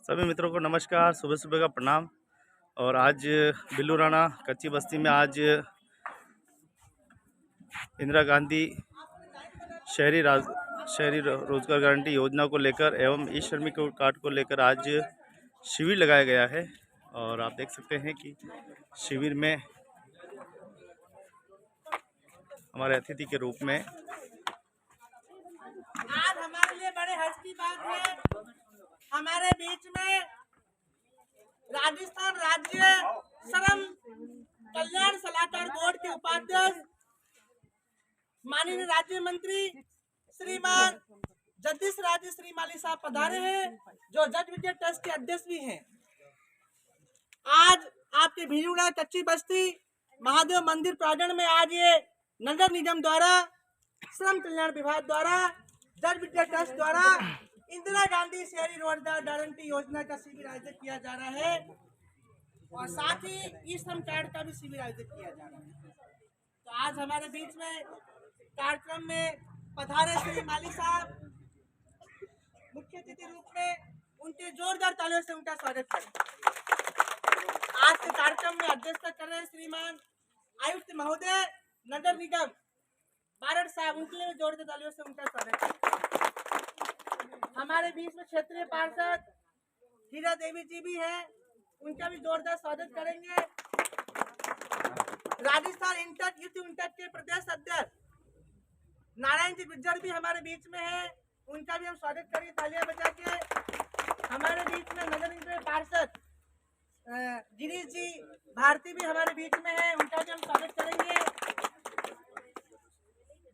सभी मित्रों को नमस्कार, सुबह सुबह का प्रणाम। और आज बिल्लू राणा कच्ची बस्ती में आज इंदिरा गांधी शहरी रोजगार गारंटी योजना को लेकर एवं ई श्रमिक कार्ड को लेकर आज शिविर लगाया गया है। और आप देख सकते हैं कि शिविर में हमारे अतिथि के रूप में आज हमारे लिए बड़े हर्ष की बात है, हमारे बीच में राजस्थान राज्य श्रम कल्याण सलाहकार बोर्ड के उपाध्यक्ष माननीय राज्य मंत्री श्रीमान जगदीश राजे श्रीमाली साहब पधारे हैं, जो जज विजय ट्रस्ट के अध्यक्ष भी हैं। आज आपके भीलूड़ा कच्ची बस्ती महादेव मंदिर प्रांगण में आज ये नगर निगम द्वारा, श्रम कल्याण विभाग द्वारा, जज विद्या ट्रस्ट द्वारा इंदिरा गांधी शहरी रोजगार गारंटी योजना का शिविर आयोजित किया जा रहा है और साथ ही ई श्रम कार्ड का भी शिविर आयोजित किया जा रहा है। तो आज हमारे बीच में कार्यक्रम में पधारे श्री माली साहब मुख्य अतिथि रूप में, उनके जोरदार तालियों से उनका स्वागत करें। आज के कार्यक्रम में अध्यक्षता कर रहे श्रीमान आयुक्त महोदय नगर निगम बारड़ साहब, उनके लिए जोरदार तालियों से उनका स्वागत करें। हमारे बीच में क्षेत्रीय पार्षद हीरा देवी जी भी हैं, उनका भी जोरदार स्वागत करेंगे। राजस्थान इंटर के प्रदेश अध्यक्ष नारायण जी गुज्जर भी हमारे बीच में है, उनका भी हम स्वागत करेंगे तालियां बजा के। हमारे बीच में नगर निगम पार्षद गिरीश जी भारती भी हमारे बीच में है, उनका भी हम स्वागत करेंगे।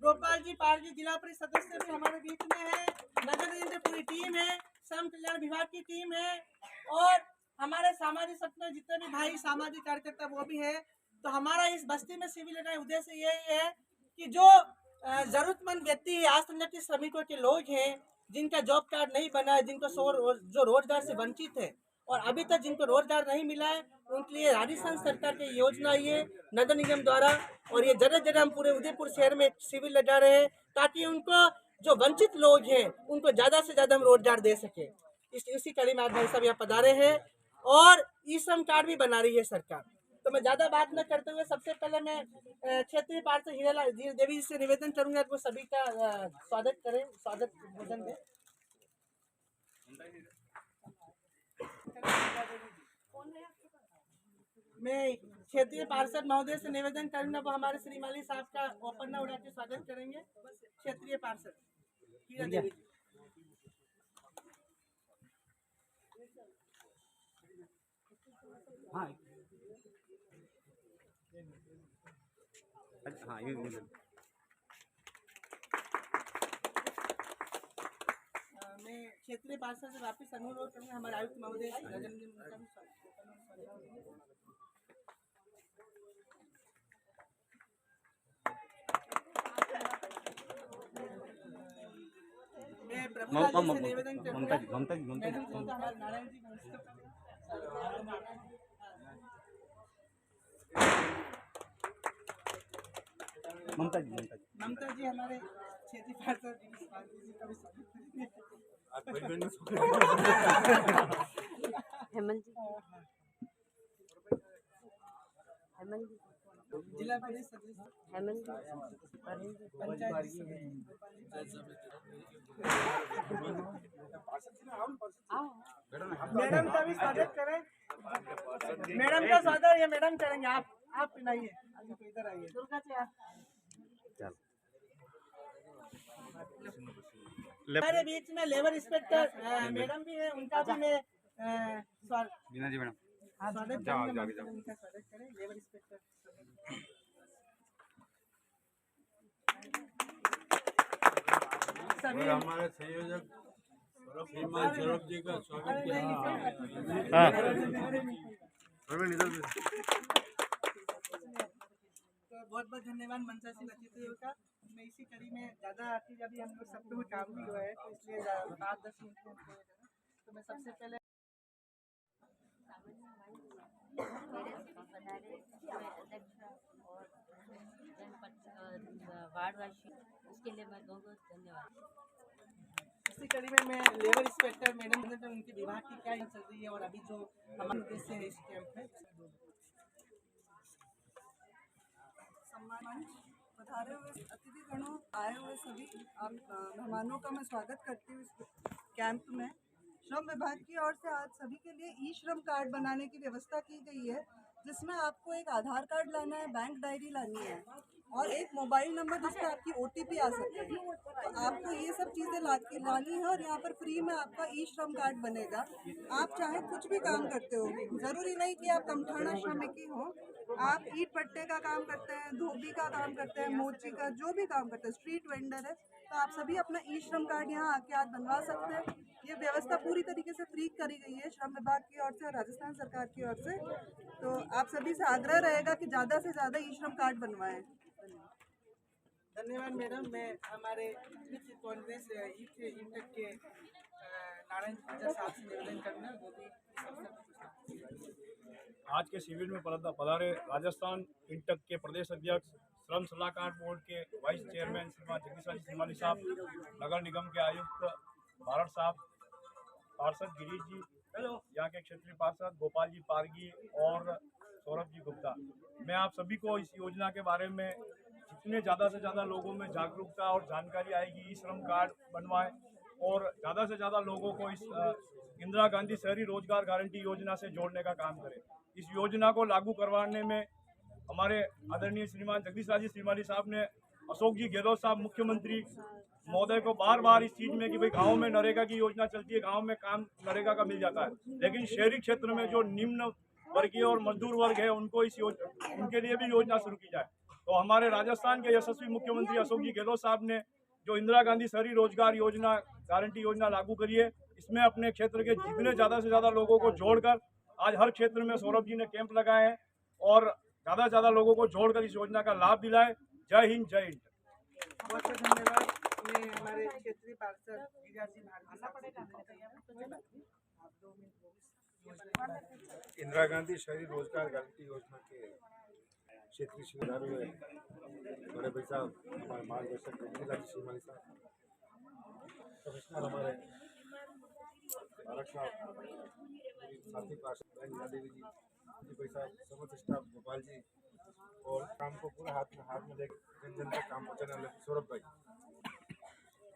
गोपाल जी पाल जी जिला परिषद सदस्य भी हमारे बीच में है, नगर निगम की पूरी टीम है, श्रम कल्याण विभाग की टीम है और हमारे सामाजिक सपने जितने भी भाई सामाजिक कार्यकर्ता वो भी है। तो हमारा इस बस्ती में शिविर लगाने उद्देश्य यही है कि जो जरूरतमंद व्यक्ति है, असंगठित श्रमिकों के लोग हैं, जिनका जॉब कार्ड नहीं बना है, जिनको जो रोजगार से वंचित है और अभी तक जिनको रोजगार नहीं मिला है, उनके लिए राजस्थान सरकार की योजना ये नगर निगम द्वारा, और ये जगह जगह हम पूरे उदयपुर शहर में शिविर लगा रहे हैं ताकि उनको जो वंचित लोग हैं उनको ज्यादा से ज्यादा हम रोजगार दे सके। इसी कड़ी में आज भाई साहब यहाँ पधारे हैं और ई श्रम कार्ड भी बना रही है सरकार। तो मैं ज्यादा बात न करते हुए सबसे पहले मैं क्षेत्रीय पार्षद हीरा देवी जी से निवेदन करूंगा कि वो सभी का स्वागत करें, स्वागत भोजन दें। मैं क्षेत्रीय पार्षद महोदय से निवेदन करूंगा वो हमारे श्री माली साहब का ओपन उड़ा के स्वागत करेंगे। क्षेत्रीय पार्षद हीरा देवी जी। हाँ ये मैं क्षेत्रीय पार्षद से वापिस अनुरोध करूंगा हमारे आयुक्त महोदय मैं प्रभुलाल जी से निवेदन करूंगा नारायण जी ममता जी हमारे क्षेत्रीय पार्षद हेमंत जी जिला परिषद सदस्य हेमंत जी पंचायत मैडम का भी स्वागत करें। मैडम का स्वागत ये मैडम करेंगे, आप पिलाइए, इधर आइए। दुर्गा जी आप हमारे बीच में लेबर इंस्पेक्टर मैडम भी है, उनका भी मैं स्वागत करेंगे। उनका स्वागत करें लेबर इंस्पेक्टर। सभी हमारे संयोजक श्रीमान सौरभ जी का स्वागत किया। तो बहुत बहुत धन्यवाद मनसा सिंह अतिथियों का। मैं इसी कड़ी में ज़्यादा आती अभी हम लोग सबको काम भी हुआ है, तो इसलिए 5-10 मिनट में तो मैं सबसे पहले वार्डवासी, उसके लिए मैं बहुत बहुत धन्यवाद। इसी कड़ी में मैं लेबर इंस्पेक्टर मैडम उनके विभाग की क्या चल रही है और अभी जो हमारे उद्देश्य है इस कैंप में। सम्मान पधारे हुए अतिथिगणों, आए हुए सभी आप मेहमानों का मैं स्वागत करती हूँ इस कैंप में। श्रम विभाग की ओर से आज सभी के लिए ई श्रम कार्ड बनाने की व्यवस्था की गई है, जिसमें आपको एक आधार कार्ड लाना है, बैंक डायरी लानी है और एक मोबाइल नंबर जिस पर आपकी OTP आ सके। तो आपको ये सब चीज़ें लानी है और यहाँ पर फ्री में आपका ई श्रम कार्ड बनेगा। आप चाहे कुछ भी काम करते हो, ज़रूरी नहीं कि आप कमठाना श्रमिक ही हो, आप ईट पट्टे का काम करते हैं, धोबी का काम करते हैं, मोची का जो भी काम करते हैं, स्ट्रीट वेंडर है, तो आप सभी अपना ई श्रम कार्ड यहाँ आके आज बनवा सकते हैं। ये व्यवस्था पूरी तरीके से फ्री करी गई है श्रम विभाग की ओर से और राजस्थान सरकार की ओर से। तो आप सभी से आग्रह रहेगा कि ज़्यादा से ज़्यादा ई श्रम कार्ड बनवाएं। धन्यवाद मैडम। मैं हमारे कांग्रेस इंटक के नारायण साहब से निवेदन करना, वो भी आज के शिविर में पधारे राजस्थान इंटक के प्रदेश अध्यक्ष, श्रम सलाहकार बोर्ड के वाइस चेयरमैन श्रीमान जगदीश सिमाली साहब, नगर निगम के आयुक्त भारत साहब, पार्षद गिरीश जी, यहाँ के क्षेत्रीय पार्षद गोपाल जी पारगी और सौरभ जी गुप्ता। मैं आप सभी को इस योजना के बारे में जितने ज़्यादा से ज़्यादा लोगों में जागरूकता और जानकारी आएगी, ई श्रम कार्ड बनवाएं और ज़्यादा से ज़्यादा लोगों को इस इंदिरा गांधी शहरी रोजगार गारंटी योजना से जोड़ने का काम करें। इस योजना को लागू करवाने में हमारे आदरणीय श्रीमान जगदीश राजी श्रीमाली साहब ने अशोक जी गहलोत साहब मुख्यमंत्री महोदय को बार बार इस चीज़ में कि भाई गाँव में नरेगा की योजना चलती है, गाँव में काम नरेगा का मिल जाता है, लेकिन शहरी क्षेत्र में जो निम्न वर्गीय और मजदूर वर्ग है उनको उनके लिए भी योजना शुरू की जाए। तो हमारे राजस्थान के यशस्वी मुख्यमंत्री अशोक जी गहलोत साहब ने जो इंदिरा गांधी शहरी रोजगार योजना गारंटी योजना लागू करी है, इसमें अपने क्षेत्र के जितने ज़्यादा से ज़्यादा लोगों को जोड़कर आज हर क्षेत्र में सौरभ जी ने कैंप लगाए हैं और ज़्यादा से ज़्यादा लोगों को जोड़कर इस योजना का लाभ दिलाए। जय हिंद, जय हिंद। बहुत बहुत धन्यवाद। मैं हमारे क्षेत्रीय पार्षद गिरिराज भारती इंदिरा गांधी शहरी रोजगार गारंटी योजना के क्षेत्रीय शिविरारू है बड़े भाई साहब, हमारे मार्गदर्शक जगदीश सिमाली साहब, प्रोफेशनल हमारे भारत साहब, साथी पार्षद बहन देवी जी, भाई साहब, समस्त स्टाफ गोपाल जी और काम को पूरे हाथ में लेकर जन जन तक काम पहुँचाने वाले सौरभ भाई।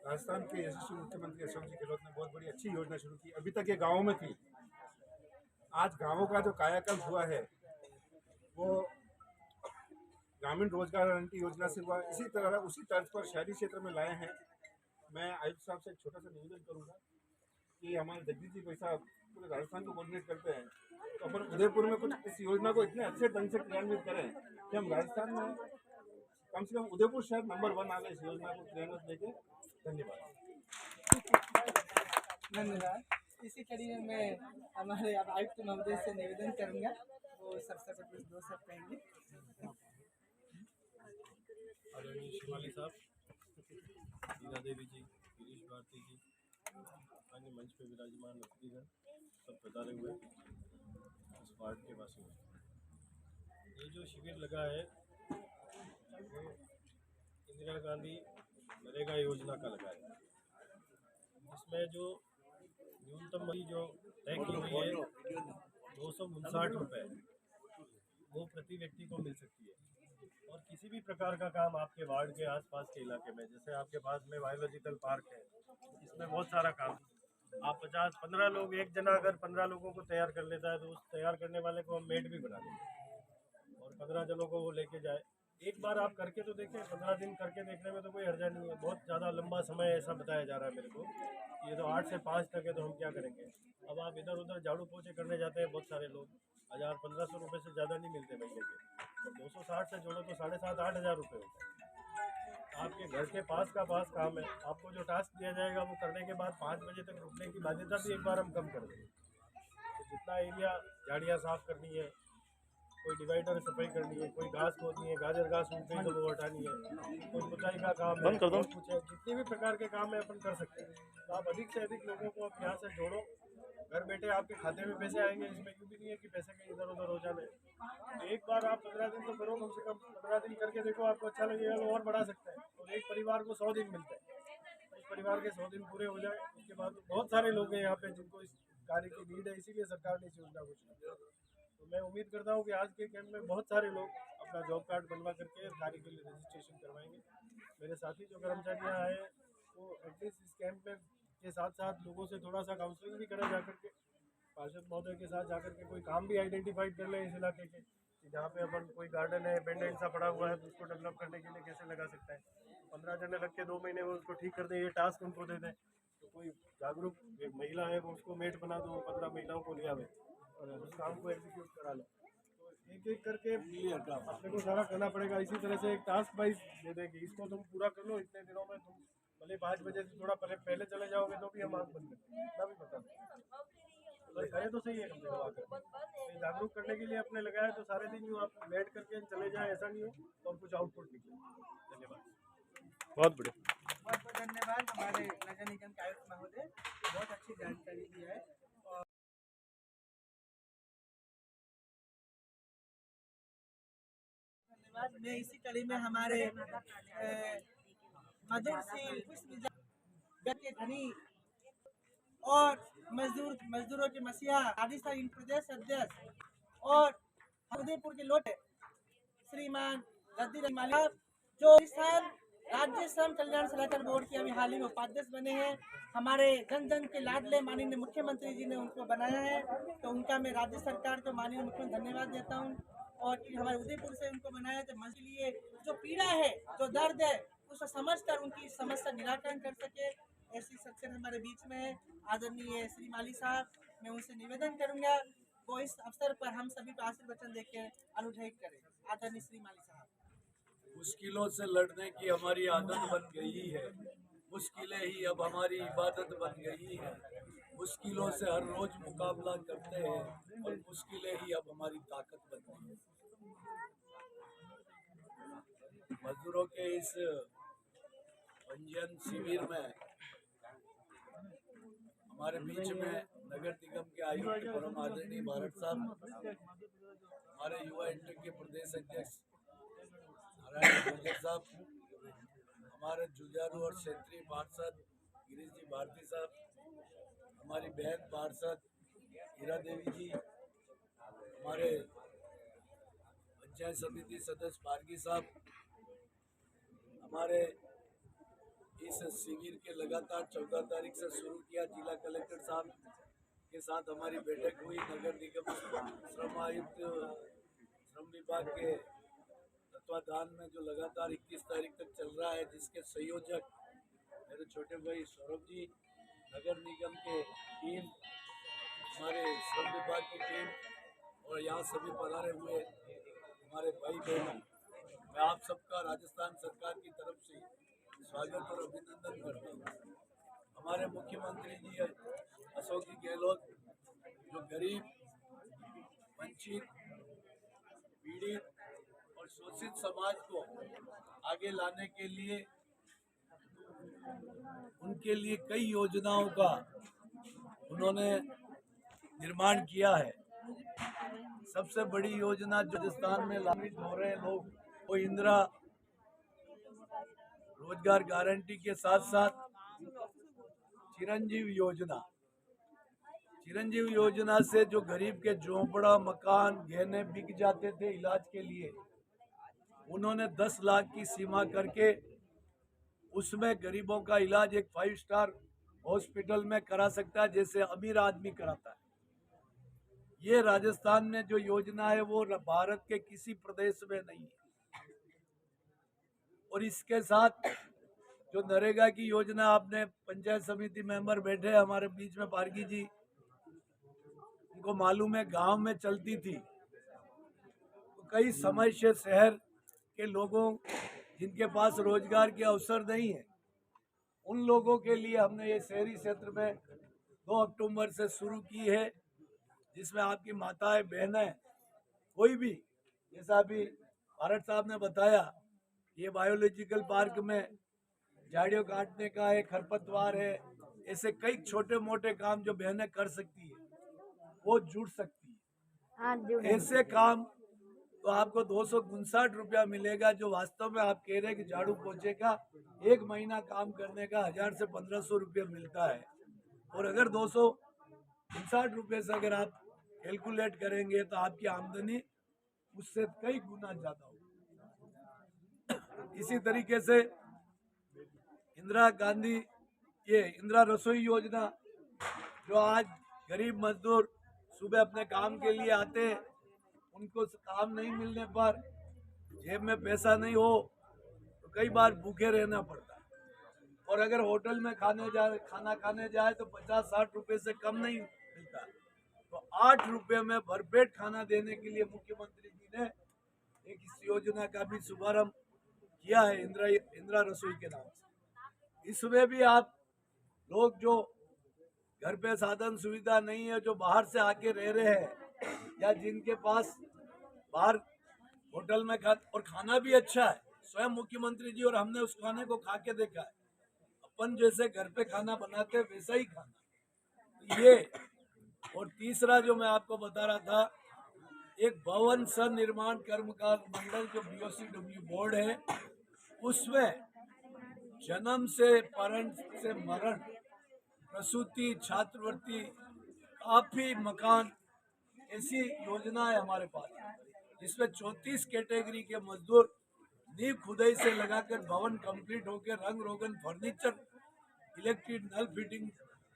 राजस्थान के यशस्वी मुख्यमंत्री अशोक जी गहलोत ने बहुत बड़ी अच्छी योजना शुरू की। अभी तक ये गाँवों में थी, आज गाँवों का जो कायाकल्प हुआ है वो ग्रामीण रोजगार गारंटी योजना से हुआ। इसी तरह उसी तर्ज पर शहरी क्षेत्र में लाए हैं। मैं आयुक्त साहब से एक छोटा सा निवेदन करूंगा कि हमारे जगदीश जी भाई साहब पूरे राजस्थान को कोऑर्डिनेट करते हैं, तो अपन उदयपुर में कुछ इस योजना को इतने अच्छे ढंग से क्रियान्वित करें कि हम राजस्थान में कम से कम उदयपुर शहर नंबर 1 आ गए इस योजना को क्रियान्वित देके। धन्यवाद। धन्यवाद। इसी कड़ी में मैं हमारे आयुक्त महोदय से निवेदन करूंगा, वो सबसे पर कुछ 2 शब्द कहेंगे। आदरणीय शिमाली साहब, मीना देवी जी, गिरीश भारती जी, अन्य मंच पे विराजमान अतिथिगण, सब पधारे हुए इस वार्ड के वासी। ये जो शिविर लगा है वो इंदिरा गांधी नरेगा योजना का लगा है। इसमें जो न्यूनतम जो तय की हुई है 259 रुपये वो प्रति व्यक्ति को मिल सकती है। और किसी भी प्रकार का काम आपके वार्ड के आसपास के इलाके में, जैसे आपके पास में बायोलॉजिकल पार्क है, इसमें बहुत सारा काम, आप 50-15 लोग, एक जना अगर 15 लोगों को तैयार कर लेता है तो उस तैयार करने वाले को हम मेड भी बना देंगे और 15 जनों को वो लेके जाए। एक बार आप करके तो देखें, 15 दिन करके देखने में तो कोई हर्जा नहीं है। बहुत ज़्यादा लंबा समय ऐसा बताया जा रहा है मेरे को, ये तो 8 से 5 तक है, तो हम क्या करेंगे। अब आप इधर उधर झाड़ू पोछे करने जाते हैं बहुत सारे लोग, 1000-1500 रुपये से ज़्यादा नहीं मिलते महीने के, और 260 से जोड़ो तो 7,500-8,000 रुपये होते हैं। आपके घर के पास का पास काम है, आपको जो टास्क दिया जाएगा वो करने के बाद 5 बजे तक रुकने की बाध्यता भी एक बार हम कम कर देंगे। तो जितना एरिया झाड़ियाँ साफ़ करनी है, कोई डिवाइडर सफाई करनी है, कोई घास खोदनी है, गाजर घास उग गई तो वो हटानी है, कोई पुताई का काम है, कुछ है, जितने भी प्रकार के काम है अपन कर सकते हैं। तो आप अधिक से अधिक लोगों को आप यहाँ से जोड़ो, घर बैठे आपके खाते में पैसे आएंगे। इसमें क्यों भी नहीं है कि पैसे कहीं इधर उधर हो जाने। तो एक बार आप 15 दिन तो करो, कम से कम 15 दिन करके देखो, आपको अच्छा लगेगा तो और बढ़ा सकते हैं। और एक परिवार को 100 दिन मिलते हैं, उस परिवार के 100 दिन पूरे हो जाए, उसके बाद बहुत सारे लोग हैं यहाँ पे जिनको इस कार्य की नीड है, इसीलिए सरकार ने इस योजना को चुना। तो मैं उम्मीद करता हूँ कि आज के कैंप में बहुत सारे लोग अपना जॉब कार्ड बनवा करके कार्य के लिए रजिस्ट्रेशन करवाएंगे। मेरे साथी जो कर्मचारी यहाँ आए हैं वो एटलीस्ट इस कैंप में के साथ साथ लोगों से थोड़ा सा काउंसलिंग भी करें जाकर के, पार्षद महोदय के साथ जाकर के कोई काम भी आइडेंटिफाइड कर लें इस इलाके के, कि जहाँ पे अपन कोई गार्डन है बेंडेड सा पड़ा हुआ है तो उसको डेवलप करने के लिए कैसे लगा सकता है। 15 जने लग के 2 महीने में उसको ठीक कर दें, ये टास्क उनको दे दें। तो कोई जागरूक एक महिला है वो उसको मेट बना दो, 15 महिलाओं को लिया हुए और उस काम को एग्जीक्यूट करा लो। तो एक एक करके अपने को सारा करना पड़ेगा। इसी तरह से एक टास्क वाइज दे दें कि इसको तुम पूरा कर लो इतने दिनों में, तुम भले 5 बजे से थोड़ा पहले चले जाओगे तो भी हम आग बंद करेंगे, इतना भी बता दें। करे तो सही है, कम से कम आकर जागरूक करने के लिए अपने लगाया तो सारे दिन यूँ आप बैठ करके चले जाएं, ऐसा नहीं हो तो हम कुछ आउटपुट निकले। धन्यवाद, बहुत बढ़िया। बहुत बहुत धन्यवाद हमारे नगर निगम के आयुक्त महोदय, बहुत अच्छी जानकारी दी है। और धन्यवाद। मैं इसी कड़ी में हमारे मधुरशील पुष्प के धनी और मजदूरों के मसीहा राजस्थान प्रदेश अध्यक्ष और उदयपुर के लोटे श्रीमान रद्दी मालिया जो राजस्थान राज्य श्रम कल्याण सलाहकार बोर्ड के अभी हाल ही में उपाध्यक्ष बने हैं। हमारे जन जन के लाडले माननीय मुख्यमंत्री जी ने उनको बनाया है, तो उनका मैं राज्य सरकार को माननीय मुख्यमंत्री धन्यवाद देता हूँ। और हमारे उदयपुर से उनको बनाया तो मजदूर लिए जो पीड़ा है, जो दर्द है, उसको समझकर उनकी समस्या निराकरण कर सके, ऐसी शख्सियत हमारे बीच में है आदरणीय श्री माली साहब। मैं उनसे निवेदन करूंगा वो इस अवसर पर हम सभी को आशीर्वचन देकर अनुग्रहित करें। आदरणीय श्री माली साहब। मुश्किलों से लड़ने की हमारी आदत बन गई है, मुश्किलें ही अब हमारी इबादत बन गई है। मुश्किलों से हर रोज मुकाबला करते हैं और मुश्किलें ही अब हमारी ताकत बन गई है। मजदूरों के इस पंजीयन शिविर में हमारे बीच में नगर निगम के आयुक्त परम आदरणीय भारत साहब, हमारे युवा इंटक के प्रदेश अध्यक्ष नारायण साहब, हमारे जुझारू और क्षेत्रीय पार्षद गिरीश जी भारती साहब, हमारी बहन पार्षद हीरा देवी जी, हमारे पंचायत समिति सदस्य पारगी साहब, हमारे इस शिविर के लगातार 14 तारीख से शुरू किया जिला कलेक्टर साहब के साथ हमारी बैठक हुई। नगर निगम श्रम आयुक्त श्रम विभाग के तत्वाधान में जो लगातार 21 तारीख तक चल रहा है, जिसके संयोजक मेरे छोटे भाई सौरभ जी, नगर निगम के टीम, हमारे श्रम विभाग की टीम और यहाँ सभी पधारे हुए हमारे भाई बहन, मैं आप सबका राजस्थान सरकार की तरफ से स्वागत और अभिनंदन करता हूँ। हमारे मुख्यमंत्री जी अशोक जी गहलोत जो गरीब, वंचित, पीड़ित और शोषित समाज को आगे लाने के लिए उनके लिए कई योजनाओं का उन्होंने निर्माण किया है। सबसे बड़ी योजना जो राजस्थान में लाभान्वित हो रहे हैं लोग, वो इंदिरा रोजगार गारंटी के साथ साथ चिरंजीव योजना। चिरंजीव योजना से जो गरीब के झोंपड़ा, मकान, गहने बिक जाते थे इलाज के लिए, उन्होंने 10 लाख की सीमा करके उसमें गरीबों का इलाज एक 5 स्टार हॉस्पिटल में करा सकता है, जैसे अमीर आदमी कराता है। ये राजस्थान में जो योजना है वो भारत के किसी प्रदेश में नहीं है। और इसके साथ जो नरेगा की योजना, आपने पंचायत समिति मेंबर बैठे हमारे बीच में पारगी जी, उनको मालूम है गांव में चलती थी, तो कई समय से शहर के लोगों जिनके पास रोजगार के अवसर नहीं है, उन लोगों के लिए हमने ये शहरी क्षेत्र में 2 अक्टूबर से शुरू की है, जिसमें आपकी माताएं, बहनें, कोई भी, जैसा अभी भारत साहब ने बताया, ये बायोलॉजिकल पार्क में झाड़ियों काटने का है, खरपतवार है, ऐसे कई छोटे मोटे काम जो बहनें कर सकती है वो जुड़ सकती है। ऐसे काम तो आपको 259 रुपया मिलेगा, जो वास्तव में आप कह रहे हैं कि झाड़ू पोछे का 1 महीना काम करने का 1000 से 1500 रुपया मिलता है। और अगर 59 रुपये से अगर आप कैलकुलेट करेंगे तो आपकी आमदनी उससे कई गुना ज्यादा होगी। इसी तरीके से इंदिरा गांधी ये इंदिरा रसोई योजना, जो आज गरीब मजदूर सुबह अपने काम के लिए आते हैं, उनको काम नहीं मिलने पर, जेब में पैसा नहीं हो तो कई बार भूखे रहना पड़ता है। और अगर होटल में खाना खाने जाए तो 50-60 रुपए से कम नहीं मिलता। तो 8 रुपए में भरपेट खाना देने के लिए मुख्यमंत्री जी ने एक इस योजना का भी शुभारंभ किया है, इंदिरा रसोई के नाम से। इसमें भी आप लोग जो घर पे साधन सुविधा नहीं है, जो बाहर से आके रह रहे हैं या जिनके पास बाहर होटल में और खाना भी अच्छा है, स्वयं मुख्यमंत्री जी और हमने उस खाने को खा के देखा है, अपन जैसे घर पे खाना बनाते हैं वैसा ही खाना ये। और तीसरा जो मैं आपको बता रहा था, एक भवन निर्माण कर्मकार मंडल जो BOCW बोर्ड है, उसमें जन्म से मरण से मरण, प्रसूति, छात्रवृत्ति, काफी मकान, ऐसी योजना है हमारे पास, जिसमें 34 कैटेगरी के मजदूर नींव खुदाई से लगाकर भवन कंप्लीट होकर रंग रोगन, फर्नीचर, इलेक्ट्रिक नल फिटिंग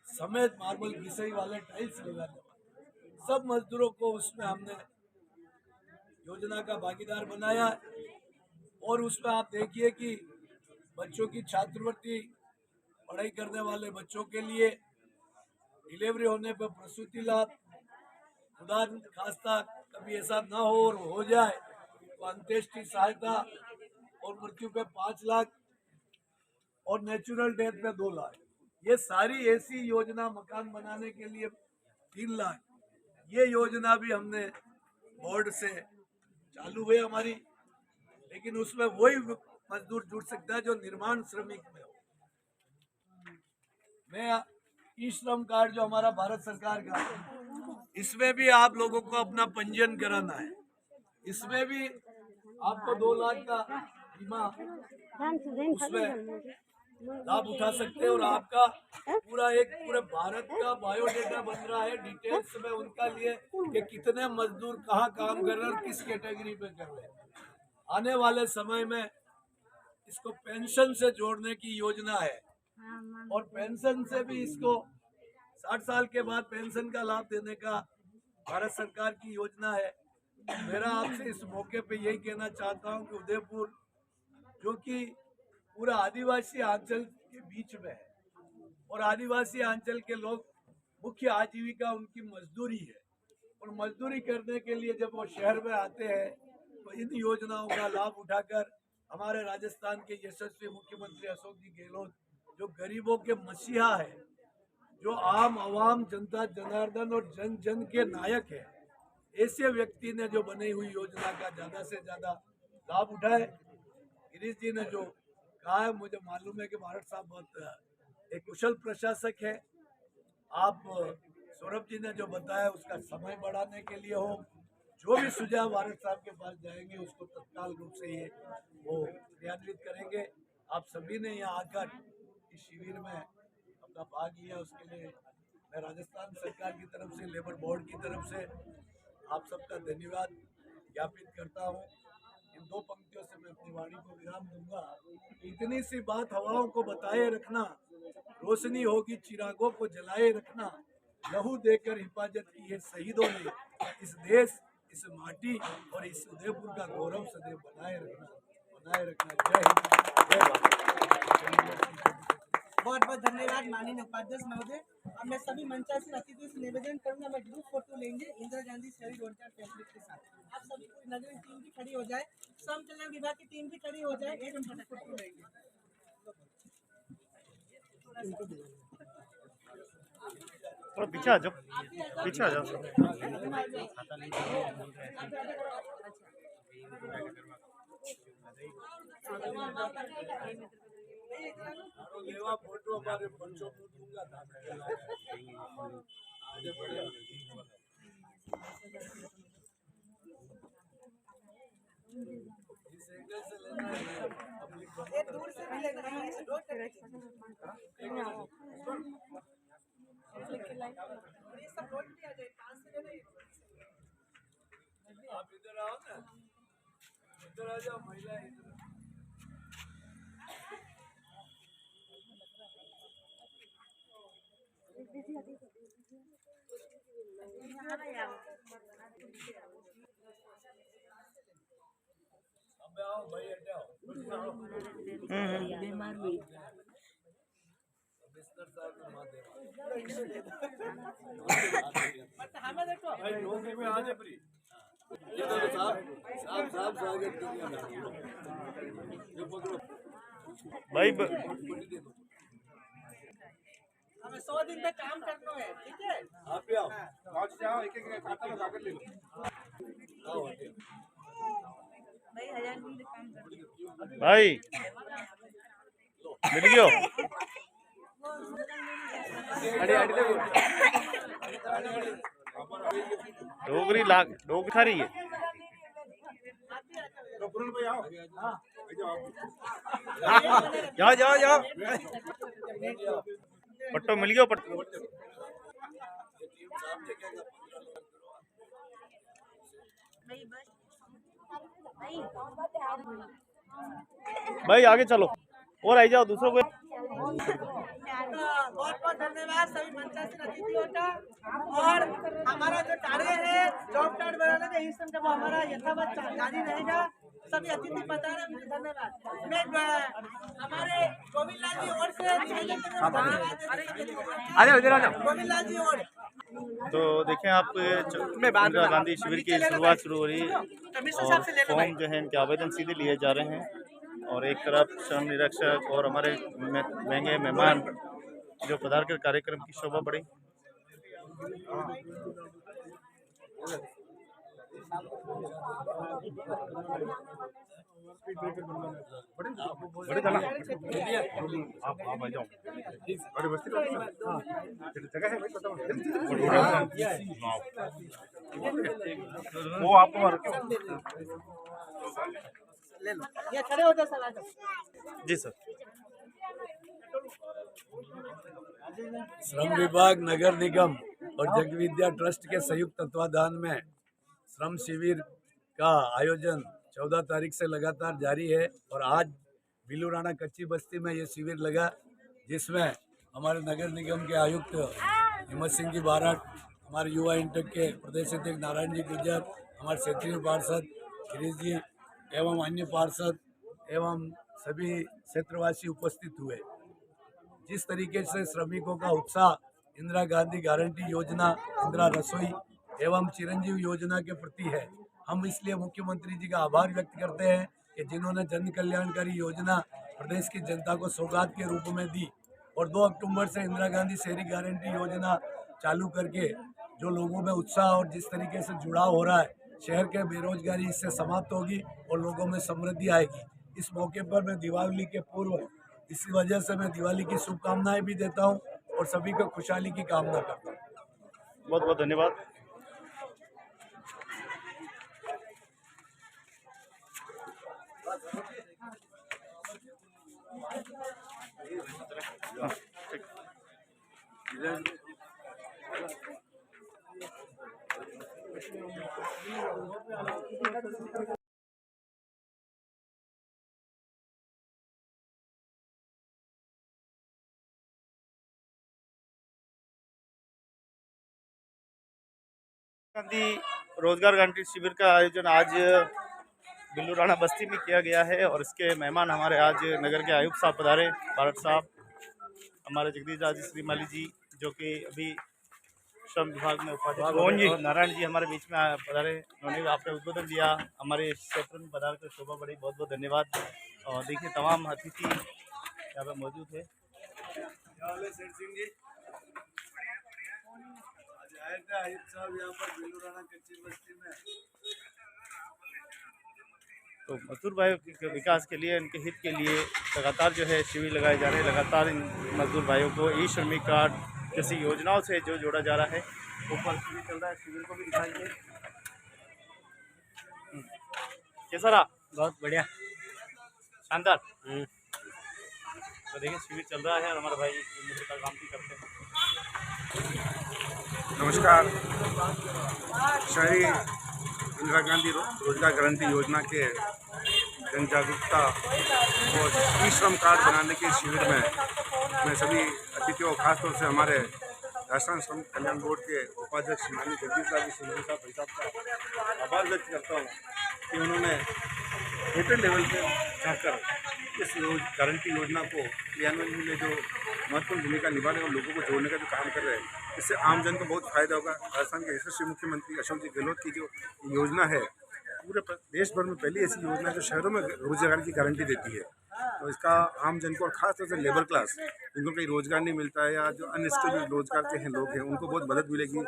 समेत मार्बल घिसाई वाले टाइल्स लगाने वाले सब मजदूरों को उसमें हमने योजना का भागीदार बनाया। और उसमें आप देखिए कि बच्चों की छात्रवृत्ति, पढ़ाई करने वाले बच्चों के लिए डिलीवरी होने पर प्रसूति लाभ, खुदा खास्ता कभी ऐसा ना हो और हो जाए तो अंत्येष्टि सहायता और मृत्यु पे 5 लाख और नेचुरल डेथ पे 2 लाख। ये सारी ऐसी योजना, मकान बनाने के लिए 3 लाख, ये योजना भी हमने बोर्ड से चालू है हमारी। लेकिन उसमें वही मजदूर जुड़ सकता है जो निर्माण श्रमिक में हो। मैं ई श्रम कार्ड जो हमारा भारत सरकार का, इसमें भी आप लोगों को अपना पंजीयन कराना है। इसमें भी आपको 2 लाख का बीमा उसमें लाभ उठा सकते हैं। और आपका पूरे भारत का बायोडेटा बन रहा है डिटेल्स में उनका लिए कि कितने मजदूर कहाँ काम कर रहे हैं और किस कैटेगरी पे कर रहे हैं। आने वाले समय में इसको पेंशन से जोड़ने की योजना है और पेंशन से भी इसको 60 साल के बाद पेंशन का लाभ देने का भारत सरकार की योजना है। मेरा आपसे इस मौके पे यही कहना चाहता हूं कि उदयपुर, जो कि पूरा आदिवासी अंचल के बीच में है और आदिवासी अंचल के लोग मुख्य आजीविका उनकी मजदूरी है, और मजदूरी करने के लिए जब वो शहर में आते हैं तो इन योजनाओं का लाभ उठाकर हमारे राजस्थान के यशस्वी मुख्यमंत्री अशोक जी गहलोत, जो गरीबों के मसीहा है, जो आम आवाम, जनता जनार्दन और जन जन के नायक है, ऐसे व्यक्ति ने जो बनी हुई योजना का ज्यादा से ज्यादा लाभ उठाए। गिरीश जी ने जो कहा है, मुझे मालूम है कि भारत साहब बहुत एक कुशल प्रशासक है। आप सौरभ जी ने जो बताया उसका समय बढ़ाने के लिए हो, जो भी सुझाव भारत साहब के पास जाएंगे उसको तत्काल रूप से ये वो क्रियान्वित करेंगे। आप सभी ने यहाँ आकर इस शिविर में अपना भाग लिया, उसके लिए मैं राजस्थान सरकार की तरफ से, लेबर बोर्ड की तरफ से आप सबका धन्यवाद ज्ञापित करता हूँ। इन 2 पंक्तियों से मैं अपनी वाणी को विराम दूंगा। इतनी सी बात हवाओं को बताए रखना, रोशनी होगी चिरागों को जलाए रखना, लहू देकर हिफाजत की है शहीदों ने, इस देश, इस माटी और इस उदयपुर का गौरव सदैव बनाए रखना। जय हिंद, जय भारत। बहुत बहुत धन्यवाद माननीय उपाध्यक्ष महोदय। अब मैं सभी मंचासीन अतिथियों से निवेदन करूंगा, मैं ग्रुप फोटो लेंगे इंदिरा गांधी शहरी रोजगार टेम्पलेट के साथ। आप सभी पूरी नगरीय टीम भी खड़ी हो जाए, श्रम कल्याण विभाग की टीम भी खड़ी हो जाए, एक हम फोटो लेंगे। थोड़ा पीछे आ जाओ, पीछे आ जाओ। लेवा फोटो हमारे बच्चों को दूंगा था। आगे बढ़े। इस एंगल से लेना है, एक दूर से भी लेना है, इसे रोक कर सब नोट किया जाए, 5 से लेना। आप इधर आओ ना, इधर आ जाओ महिला इधर। अब आओ भाई, हटाओ बीमार हुई बिस्तर साहब को मार दे। हमें देखो भाई लोग में आ जाए फ्री ये देखो साहब, साहब साहब स्वागत करिए ना। ये पकड़ो भाई हमें 100 दिन तक काम करना है, ठीक है? आप भी आओ, पहुंच जाओ, एक एक खाता में कागज ले लो। आओ हटिए। भाई मिल गयो डोगरी लाग डोग खा रही है। तो पूर्ण भाई आओ, जाओ जाओ जाओ पट्टो मिल गयो पट्टो। भाई आगे चलो और आई जाओ दूसरों को। बहुत बहुत धन्यवाद सभी पंचायत अतिथियों का। और हमारा जो कार्य है जॉब कार्ड बनाने का इस समय वो हमारा यथावत जारी रहेगा। सभी अतिथि बता रहे हैं, मुझे धन्यवाद। मैं हमारे गोविंद लाल जी और से गोविंद लाल जी और तो देखें आप इंदिरा गांधी शिविर की शुरुआत शुरू हो रही है और फॉर्म जो है इनके आवेदन सीधे लिए जा रहे हैं और एक तरफ श्रम निरीक्षक और हमारे महंगे मेहमान जो पधार कर कार्यक्रम की शोभा बढ़ी। बड़े थाना आप आ जाओ, बड़ी बस्ती का जगह है भाई, बताओ वो आपको ले लो, ये खड़े हो जाओ सर, आ जाओ। जी सर। श्रम विभाग, नगर निगम और जगविद्या ट्रस्ट के संयुक्त तत्वाधान में श्रम शिविर का आयोजन 14 तारीख से लगातार जारी है और आज बिलूराना कच्ची बस्ती में ये शिविर लगा, जिसमें हमारे नगर निगम के आयुक्त हिम्मत सिंह जी बारट, हमारे युवा इंटक के प्रदेश अध्यक्ष नारायण जी गुर्जर, हमारे क्षेत्रीय पार्षद गिरीश जी एवं अन्य पार्षद एवं सभी क्षेत्रवासी उपस्थित हुए। जिस तरीके से श्रमिकों का उत्साह इंदिरा गांधी गारंटी योजना, इंदिरा रसोई एवं चिरंजीव योजना के प्रति है, हम इसलिए मुख्यमंत्री जी का आभार व्यक्त करते हैं कि जिन्होंने जन कल्याणकारी योजना प्रदेश की जनता को सौगात के रूप में दी और 2 अक्टूबर से इंदिरा गांधी शहरी गारंटी योजना चालू करके जो लोगों में उत्साह और जिस तरीके से जुड़ाव हो रहा है, शहर के बेरोजगारी इससे समाप्त होगी और लोगों में समृद्धि आएगी। इस मौके पर मैं दीपावली के पूर्व इसी वजह से मैं दिवाली की शुभकामनाएं भी देता हूं और सभी को खुशहाली की कामना करता हूं। बहुत बहुत धन्यवाद। गांधी रोजगार गारंटी शिविर का आयोजन आज बिल्लूराना बस्ती में किया गया है और इसके मेहमान हमारे आज नगर के आयुक्त साहब पधारे, बारट साहब, हमारे जगदीश राज श्रीमाली जी जो कि अभी श्रम विभाग में उपाध्यक्ष, और नारायण जी हमारे बीच में पधारे, उन्होंने आपने उद्बोधन दिया, हमारे क्षेत्र में पधार कर शोभा बढ़ी। बहुत बहुत धन्यवाद। और देखिए तमाम अतिथि यहाँ पर मौजूद है। आयुक्त साहब यहाँ पर बिलूराना कच्ची बस्ती में तो मजदूर भाइयों के विकास के लिए, इनके हित के लिए लगातार जो है शिविर लगाए जा रहे हैं। लगातार इन मजदूर भाइयों को ई श्रमिक कार्ड जैसी योजनाओं से जो जोड़ा जा रहा है। ऊपर शिविर चल रहा है, शिविर को भी दिखाएंगे। कैसा रहा? बहुत बढ़िया, शानदार। तो देखिए शिविर चल रहा है और हमारे भाई मित्र का काम भी करते हैं। नमस्कार। शहरी इंदिरा गांधी रोजगार गारंटी योजना के जन जागरूकता और ई श्रम कार्ड बनाने के शिविर में मैं सभी अतिथियों, खासतौर से हमारे राजस्थान श्रम कल्याण बोर्ड के उपाध्यक्ष माननीय जगदीश साहब भाई साहब का आभार व्यक्त करता हूँ कि उन्होंने छोटे लेवल पे जाकर इस गारंटी योजना को क्रियान्वयन में जो महत्वपूर्ण भूमिका निभाने और लोगों को जोड़ने का जो काम कर रहे हैं, इससे आमजन को बहुत फायदा होगा। राजस्थान के यशस्वी मुख्यमंत्री अशोक जी गहलोत की जो योजना है, पूरे देश भर में पहली ऐसी योजना है जो शहरों में रोजगार की गारंटी देती है। तो इसका आमजन को और खासतौर से लेबर क्लास, जिनको कहीं रोजगार नहीं मिलता है या जो अनस्किल्ड रोजगार के हैं लोग हैं, उनको बहुत मदद मिलेगी।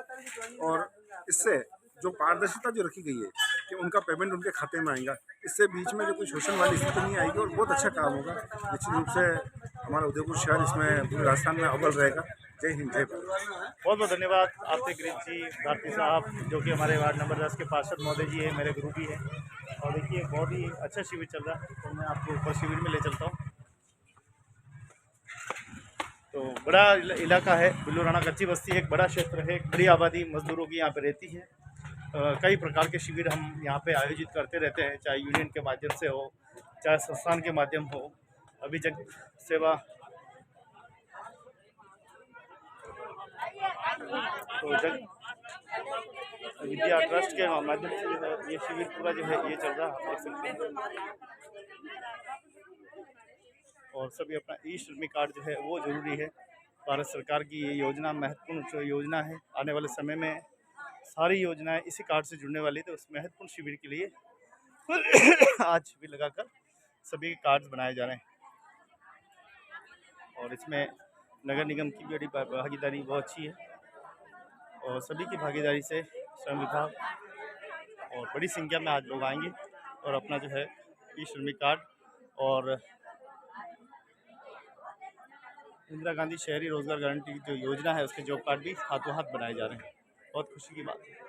और इससे जो पारदर्शिता जो रखी गई है कि उनका पेमेंट उनके खाते में आएगा, इससे बीच में जो कोई शोषण वाली स्थिति नहीं आएगी और बहुत अच्छा काम होगा। निश्चित रूप से हमारा उदयपुर शहर इसमें पूरे राजस्थान में अव्वल रहेगा। जय हिंद, जय भारत। बहुत बहुत धन्यवाद आपसे गिरीश जी, भारती साहब, जो कि हमारे वार्ड नंबर 10 के पार्षद महोदय जी है, मेरे गुरु भी हैं। और देखिए बहुत ही अच्छा शिविर चल रहा है, तो मैं आपको ऊपर शिविर में ले चलता हूँ। तो बड़ा इलाका है बिल्लू राणा, कच्ची बस्ती एक बड़ा क्षेत्र है, बड़ी आबादी मजदूरों की यहाँ पे रहती है। कई प्रकार के शिविर हम यहाँ पे आयोजित करते रहते हैं, चाहे यूनियन के माध्यम से हो, चाहे संस्थान के माध्यम हो। अभी जग सेवा तो जग विद्या ट्रस्ट के माध्यम से जो है ये शिविर पूरा जो है ये चल रहा है, आप देख सकते हैं। और सभी अपना ई श्रमिक कार्ड जो है वो जरूरी है। भारत सरकार की ये योजना महत्वपूर्ण योजना है। आने वाले समय में सारी योजनाएं इसी कार्ड से जुड़ने वाली, तो उस महत्वपूर्ण शिविर के लिए आज शिविर लगाकर सभी कार्ड्स बनाए जा रहे हैं। और इसमें नगर निगम की बड़ी भागीदारी बहुत अच्छी है और सभी की भागीदारी से श्रम विभाग और बड़ी संख्या में आज लोग आएंगे और अपना जो है ई श्रमिक कार्ड और इंदिरा गांधी शहरी रोजगार गारंटी जो योजना है उसके जॉब कार्ड भी हाथों हाथ बनाए जा रहे हैं। बहुत खुशी की बात है।